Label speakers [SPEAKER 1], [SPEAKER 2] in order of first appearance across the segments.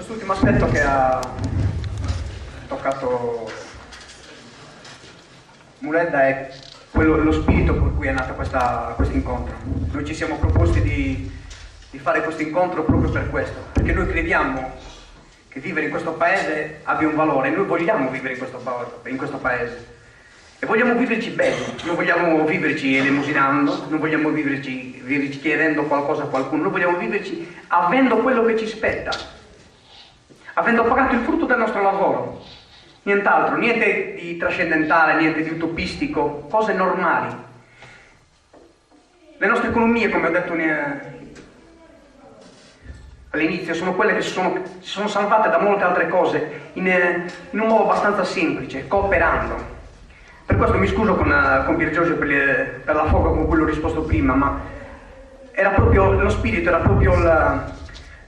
[SPEAKER 1] quest'ultimo aspetto che ha toccato Muleda è lo spirito per cui è nato questo incontro. Noi ci siamo proposti di fare questo incontro proprio per questo, perché noi crediamo che vivere in questo paese abbia un valore, noi vogliamo vivere in questo paese e vogliamo viverci bene, non vogliamo viverci elemosinando, non vogliamo viverci chiedendo qualcosa a qualcuno, noi vogliamo viverci avendo quello che ci spetta, avendo pagato il frutto del nostro lavoro, nient'altro, niente di trascendentale, niente di utopistico, cose normali. Le nostre economie, come ho detto all'inizio, sono quelle che si sono salvate da molte altre cose in un modo abbastanza semplice, cooperando. Per questo mi scuso con Pier Giorgio per la foga con cui l'ho risposto prima, ma era proprio lo spirito, era proprio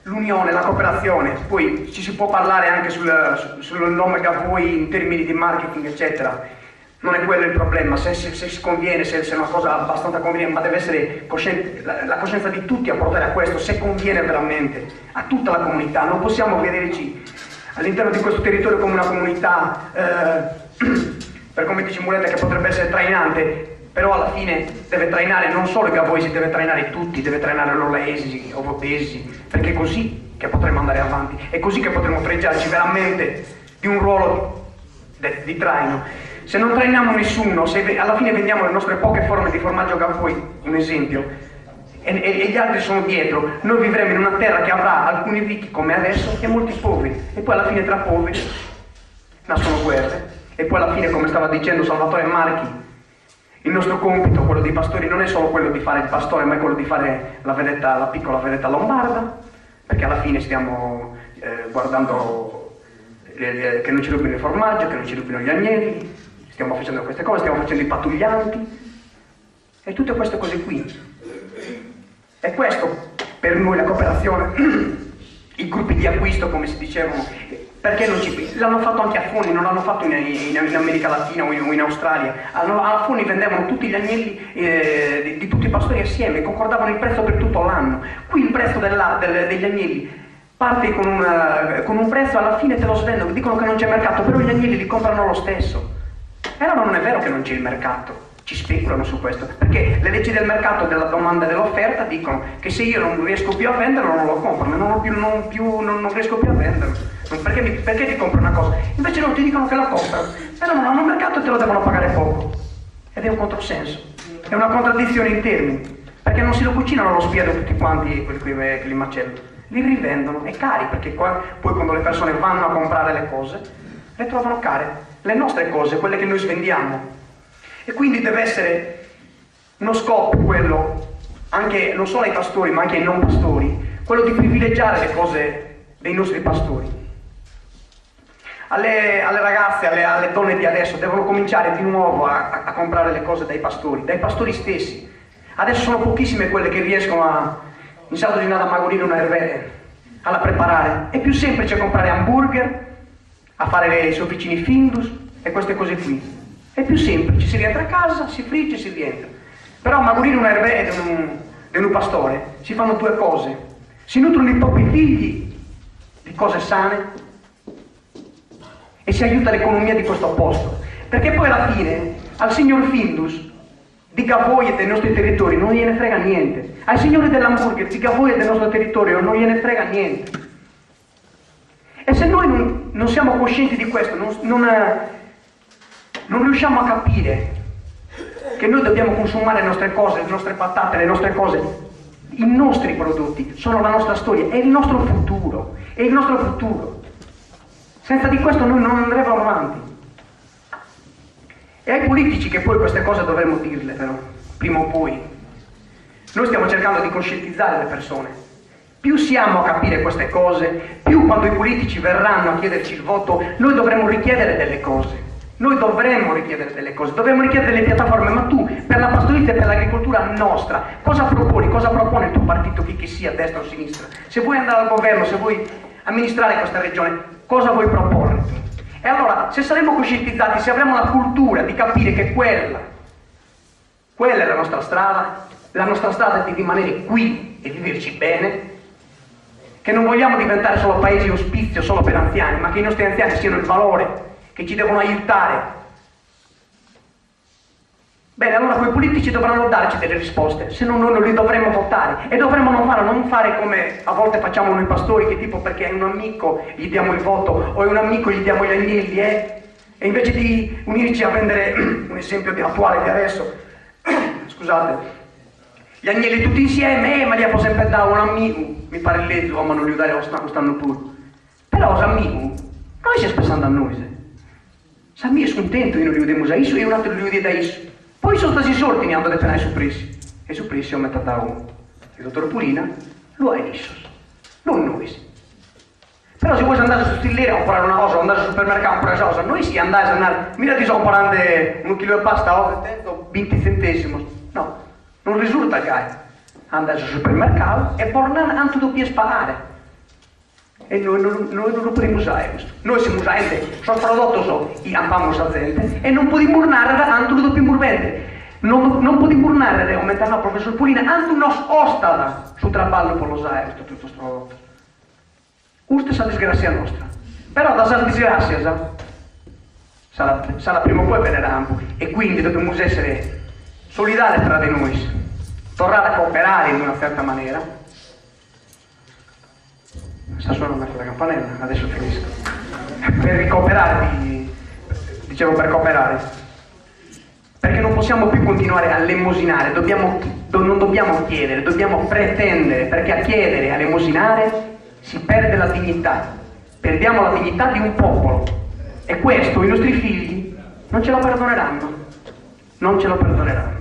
[SPEAKER 1] l'unione, la cooperazione. Poi ci si può parlare anche sul nome che a voi in termini di marketing, eccetera. Non è quello il problema, se si conviene, se è una cosa abbastanza conveniente, ma deve essere la coscienza di tutti a portare a questo, se conviene veramente a tutta la comunità. Non possiamo vederci all'interno di questo territorio come una comunità, per come dice Muleta, che potrebbe essere trainante, però alla fine deve trainare non solo i gavoisi, deve trainare tutti, deve trainare l'orlaesi, ovotesi, perché è così che potremo andare avanti, è così che potremo fregiarci veramente di un ruolo di traino. Se non trainiamo nessuno, se alla fine vendiamo le nostre poche forme di formaggio Gavoi, un esempio, e gli altri sono dietro, noi vivremo in una terra che avrà alcuni ricchi come adesso e molti poveri, e poi alla fine tra poveri nascono guerre, e poi alla fine, come stava dicendo Salvatore Marchi, il nostro compito, quello dei pastori, non è solo quello di fare il pastore, ma è quello di fare la piccola vedetta lombarda, perché alla fine stiamo guardando che non ci rubino il formaggio, che non ci rubino gli agnelli, stiamo facendo queste cose, stiamo facendo i pattuglianti e tutte queste cose qui. E questo per noi la cooperazione, i gruppi di acquisto come si dicevano, perché non l'hanno fatto anche a Foni, non l'hanno fatto in America Latina o in Australia. A Foni vendevano tutti gli agnelli di tutti i pastori assieme, concordavano il prezzo per tutto l'anno. Qui il prezzo degli agnelli parte con un prezzo, alla fine te lo svendono, dicono che non c'è mercato, però gli agnelli li comprano lo stesso. E allora non è vero che non c'è il mercato, ci speculano su questo, perché le leggi del mercato, della domanda e dell'offerta dicono che se io non riesco più a venderlo non lo compro, non riesco più a venderlo, perché ti compro una cosa? Invece loro ti dicono che la comprano, però non hanno mercato e te lo devono pagare poco, ed è un controsenso, è una contraddizione in termini, perché non si lo cucinano lo spiedo tutti quanti quelli che li macellano, li rivendono, è cari, perché poi quando le persone vanno a comprare le cose le trovano care, le nostre cose, quelle che noi svendiamo. E quindi deve essere uno scopo quello, anche non solo ai pastori ma anche ai non pastori, quello di privilegiare le cose dei nostri pastori. Alle ragazze, alle donne di adesso devono cominciare di nuovo a comprare le cose dai pastori stessi. Adesso sono pochissime quelle che riescono in saldo di nada a magurire una ervere, alla preparare. È più semplice comprare hamburger, a fare i sofficini Findus e queste cose qui. È più semplice, si rientra a casa, si frigge e si rientra. Però a magurire una ervere di un pastore si fanno due cose. Si nutrono i propri figli di cose sane e si aiuta l'economia di questo posto. Perché poi alla fine al signor Findus di Gavoi e dei nostri territori non gliene frega niente. Ai signori dell'hamburger di Gavoi e del nostro territorio non gliene frega niente. E se noi non siamo coscienti di questo, non riusciamo a capire che noi dobbiamo consumare le nostre cose, le nostre patate, le nostre cose, i nostri prodotti, sono la nostra storia, è il nostro futuro, è il nostro futuro. Senza di questo noi non andremo avanti. E ai politici che poi queste cose dovremmo dirle però, prima o poi. Noi stiamo cercando di coscientizzare le persone. Più siamo a capire queste cose, più quando i politici verranno a chiederci il voto, noi dovremo richiedere delle cose. Dovremmo richiedere delle piattaforme, ma tu, per la pastorizia e per l'agricoltura nostra, cosa proponi? Cosa propone il tuo partito, che sia destra o sinistra? Se vuoi andare al governo, se vuoi amministrare questa regione, cosa vuoi proporre? E allora, se saremo coscientizzati, se avremo la cultura di capire che quella è la nostra strada è di rimanere qui e viverci bene, che non vogliamo diventare solo paesi ospizio solo per anziani, ma che i nostri anziani siano il valore, che ci devono aiutare. Bene, allora quei politici dovranno darci delle risposte, se no noi non li dovremmo votare e dovremmo non fare come a volte facciamo noi pastori, che tipo perché è un amico gli diamo il voto o è un amico gli diamo gli agnelli, e invece di unirci a prendere un esempio attuale di adesso, scusate, gli agnelli tutti insieme, ma gli ha sempre dato un amico, mi pare il lezzo, ma non gli dare lo stanno pure. Però amico, noi si pensando a noi, se mi è scontento, io non li vediamo a isso e un altro li vediamo da isso. Poi sono stati sorti, ne hanno detto ai suppressi. E i suppressi ho messo da uno. Il dottor Purina, lo ha esso. Non noi. Però se vuoi andare su stillere a comprare una cosa, o andare al supermercato a comprare una cosa, noi si andare, mira ti sono comprando un chilo di pasta, 20 centesimi. No, non risulta che andare al supermercato e tornare anche doppia sparare. E noi non lo possiamo usare questo. Noi siamo usati, sono prodotti abbiamo gente e non possiamo urnare anche lo dobbiamo vendere. Non possiamo urnare e aumentare il professor Purina, anche nos ostala sul traballo per lo usare tutto questo prodotto. Questa è la disgrazia nostra. Però da questa disgrazia sarà prima o poi venerando e quindi dobbiamo essere solidali tra di noi, tornare a cooperare in una certa maniera. Sta suonando la campanella, adesso finisco. Per ricooperare, dicevo per cooperare. Perché non possiamo più continuare a lemosinare, non dobbiamo chiedere, dobbiamo pretendere, perché a chiedere, a lemosinare si perde la dignità. Perdiamo la dignità di un popolo. E questo i nostri figli non ce lo perdoneranno. Non ce lo perdoneranno.